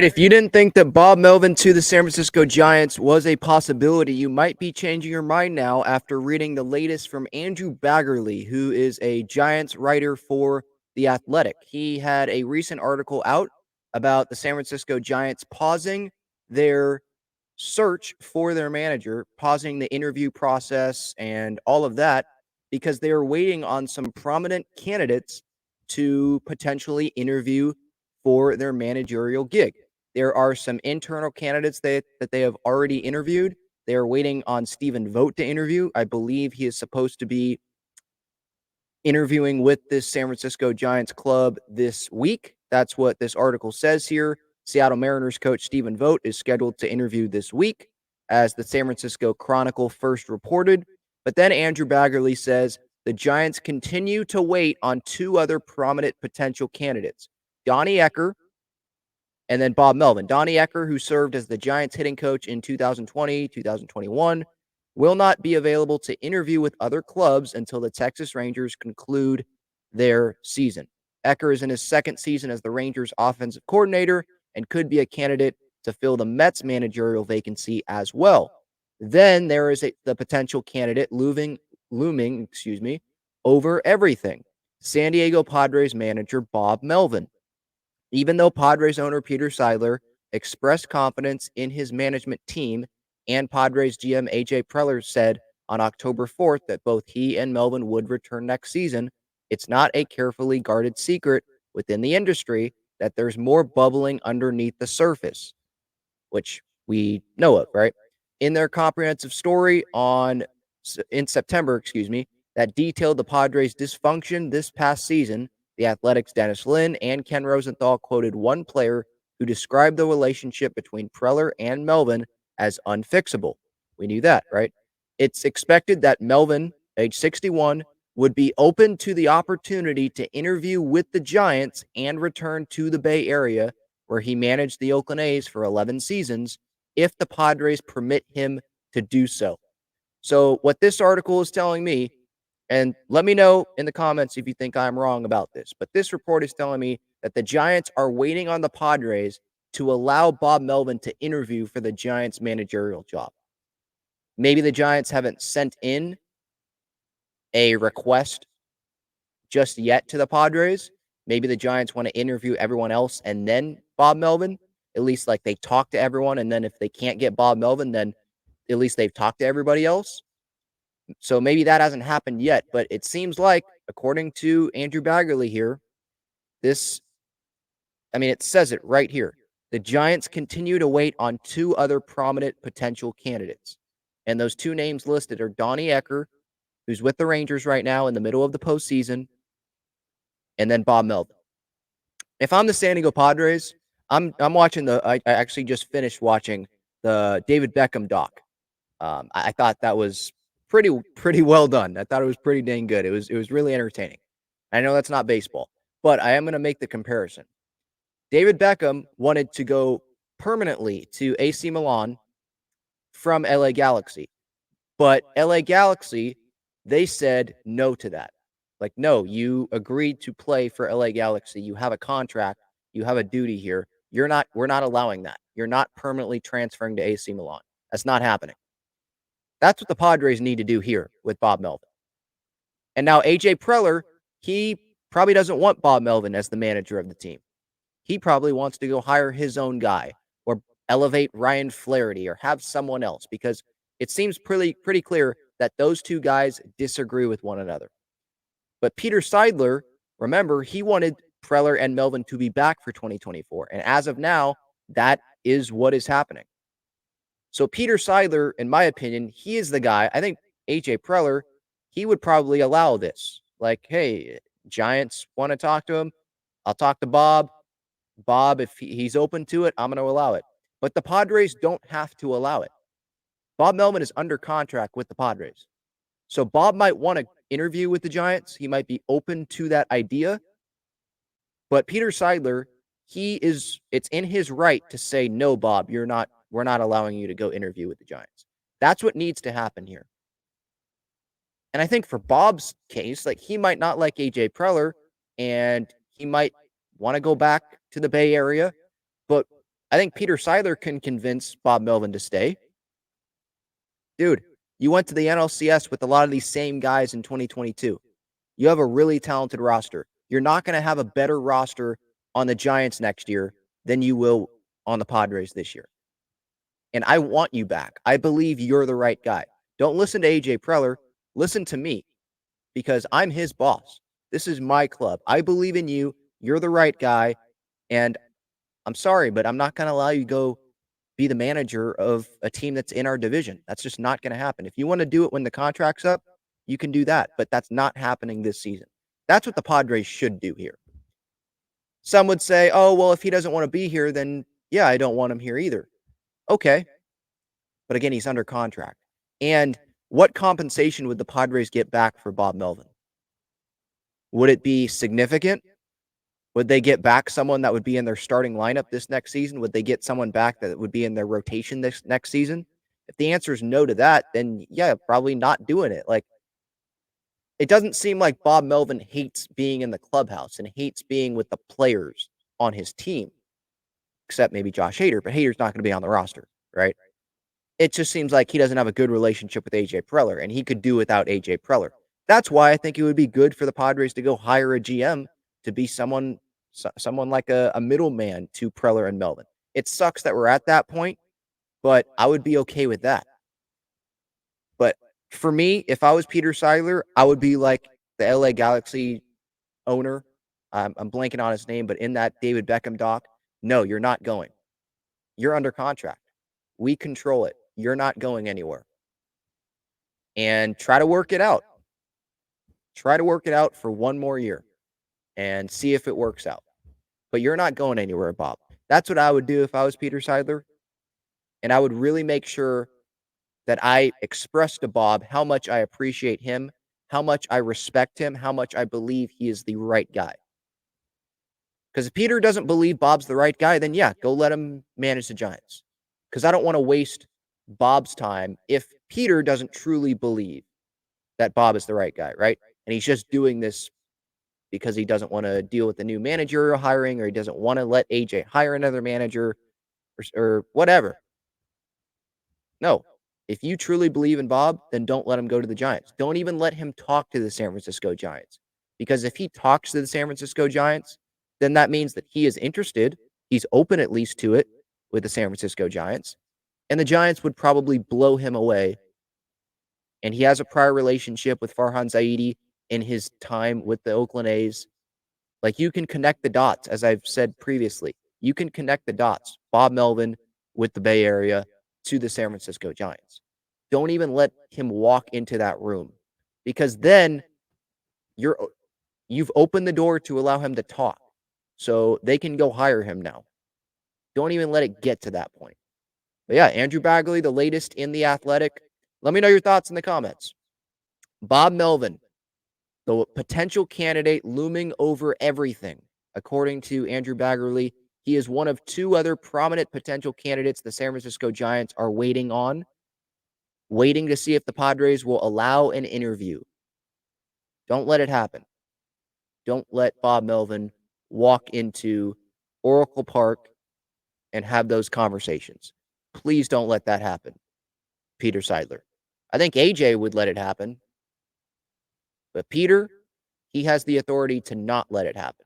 If you didn't think that Bob Melvin to the San Francisco Giants was a possibility, you might be changing your mind now after reading the latest from Andrew Baggarly, who is a Giants writer for The Athletic. He had a recent article out about the San Francisco Giants pausing their search for their manager, pausing the interview process and all of that because they are waiting on some prominent candidates to potentially interview for their managerial gig. There are some internal candidates that they have already interviewed. They are waiting on Stephen Vogt to interview. I believe he is supposed to be interviewing with this San Francisco Giants club this week. That's what this article says here. Seattle Mariners coach Stephen Vogt is scheduled to interview this week, as the San Francisco Chronicle first reported. But then Andrew Baggarly says the Giants continue to wait on two other prominent potential candidates, Donnie Ecker and then Bob Melvin. Donnie Ecker, who served as the Giants hitting coach in 2020, 2021, will not be available to interview with other clubs until the Texas Rangers conclude their season. Ecker is in his second season as the Rangers offensive coordinator and could be a candidate to fill the Mets managerial vacancy as well. Then there is the potential candidate looming, over everything. San Diego Padres manager Bob Melvin. Even though Padres owner Peter Seidler expressed confidence in his management team, and Padres GM A.J. Preller said on October 4th that both he and Melvin would return next season, it's not a carefully guarded secret within the industry that there's more bubbling underneath the surface, which we know of, right? In their comprehensive story in September, that detailed the Padres' dysfunction this past season, the Athletics' Dennis Lin and Ken Rosenthal quoted one player who described the relationship between Preller and Melvin as unfixable. We knew that, right? It's expected that Melvin, age 61, would be open to the opportunity to interview with the Giants and return to the Bay Area, where he managed the Oakland A's for 11 seasons, if the Padres permit him to do so. So, what this article is telling me, and let me know in the comments if you think I'm wrong about this, but this report is telling me that the Giants are waiting on the Padres to allow Bob Melvin to interview for the Giants managerial job. Maybe the Giants haven't sent in a request just yet to the Padres. Maybe the Giants want to interview everyone else and then Bob Melvin. At least like they talk to everyone, and then if they can't get Bob Melvin, then at least they've talked to everybody else. So maybe that hasn't happened yet, but it seems like, according to Andrew Baggarly here, it says it right here. The Giants continue to wait on two other prominent potential candidates. And those two names listed are Donnie Ecker, who's with the Rangers right now in the middle of the postseason, and then Bob Melvin. If I'm the San Diego Padres, I'm watching I actually just finished watching the David Beckham doc. I thought that was pretty well done. I thought it was pretty dang good. It was really entertaining. I know that's not baseball, but I am going to make the comparison. David Beckham wanted to go permanently to AC Milan from LA Galaxy, but LA Galaxy, they said no to that. Like, no, you agreed to play for LA Galaxy. You have a contract. You have a duty here. We're not allowing that. You're not permanently transferring to AC Milan. That's not happening. That's what the Padres need to do here with Bob Melvin. And now A.J. Preller, he probably doesn't want Bob Melvin as the manager of the team. He probably wants to go hire his own guy or elevate Ryan Flaherty or have someone else, because it seems pretty clear that those two guys disagree with one another. But Peter Seidler, remember, he wanted Preller and Melvin to be back for 2024. And as of now, that is what is happening. So Peter Seidler, in my opinion, he is the guy. I think A.J. Preller, he would probably allow this. Like, hey, Giants want to talk to him. I'll talk to Bob. Bob, if he's open to it, I'm going to allow it. But the Padres don't have to allow it. Bob Melvin is under contract with the Padres. So Bob might want to interview with the Giants. He might be open to that idea. But Peter Seidler, it's in his right to say, no, Bob, we're not allowing you to go interview with the Giants. That's what needs to happen here. And I think for Bob's case, like, he might not like A.J. Preller, and he might want to go back to the Bay Area. But I think Peter Seidler can convince Bob Melvin to stay. Dude, you went to the NLCS with a lot of these same guys in 2022. You have a really talented roster. You're not going to have a better roster on the Giants next year than you will on the Padres this year. And I want you back. I believe you're the right guy. Don't listen to AJ Preller. Listen to me because I'm his boss. This is my club. I believe in you. You're the right guy. And I'm sorry, but I'm not going to allow you to go be the manager of a team that's in our division. That's just not going to happen. If you want to do it when the contract's up, you can do that, but that's not happening this season. That's what the Padres should do here. Some would say, oh, well, if he doesn't want to be here, then yeah, I don't want him here either. Okay. But again, he's under contract. And what compensation would the Padres get back for Bob Melvin? Would it be significant? Would they get back someone that would be in their starting lineup this next season? Would they get someone back that would be in their rotation this next season? If the answer is no to that, then yeah, probably not doing it. Like, it doesn't seem like Bob Melvin hates being in the clubhouse and hates being with the players on his team, except maybe Josh Hader, but Hader's not going to be on the roster, right? It just seems like he doesn't have a good relationship with AJ Preller, and he could do without AJ Preller. That's why I think it would be good for the Padres to go hire a GM to be someone like a middleman to Preller and Melvin. It sucks that we're at that point, but I would be okay with that. But for me, if I was Peter Seidler, I would be like the LA Galaxy owner. I'm blanking on his name, but in that David Beckham doc, no, you're not going. You're under contract. We control it. You're not going anywhere. And try to work it out. Try to work it out for one more year and see if it works out. But you're not going anywhere, Bob. That's what I would do if I was Peter Seidler. And I would really make sure that I express to Bob how much I appreciate him, how much I respect him, how much I believe he is the right guy. Because if Peter doesn't believe Bob's the right guy, then yeah, go let him manage the Giants. Because I don't want to waste Bob's time if Peter doesn't truly believe that Bob is the right guy, right? And he's just doing this because he doesn't want to deal with the new managerial hiring or he doesn't want to let AJ hire another manager or whatever. No. If you truly believe in Bob, then don't let him go to the Giants. Don't even let him talk to the San Francisco Giants. Because if he talks to the San Francisco Giants, then that means that he is interested. He's open at least to it with the San Francisco Giants. And the Giants would probably blow him away. And he has a prior relationship with Farhan Zaidi in his time with the Oakland A's. Like, you can connect the dots, as I've said previously. You can connect the dots. Bob Melvin with the Bay Area to the San Francisco Giants. Don't even let him walk into that room because then you've opened the door to allow him to talk. So they can go hire him now. Don't even let it get to that point. But yeah, Andrew Bagley, the latest in The Athletic. Let me know your thoughts in the comments. Bob Melvin, the potential candidate looming over everything, according to Andrew Bagley. He is one of two other prominent potential candidates the San Francisco Giants are waiting on, waiting to see if the Padres will allow an interview. Don't let it happen. Don't let Bob Melvin walk into Oracle Park and have those conversations. Please don't let that happen, Peter Seidler. I think AJ would let it happen. But Peter, he has the authority to not let it happen.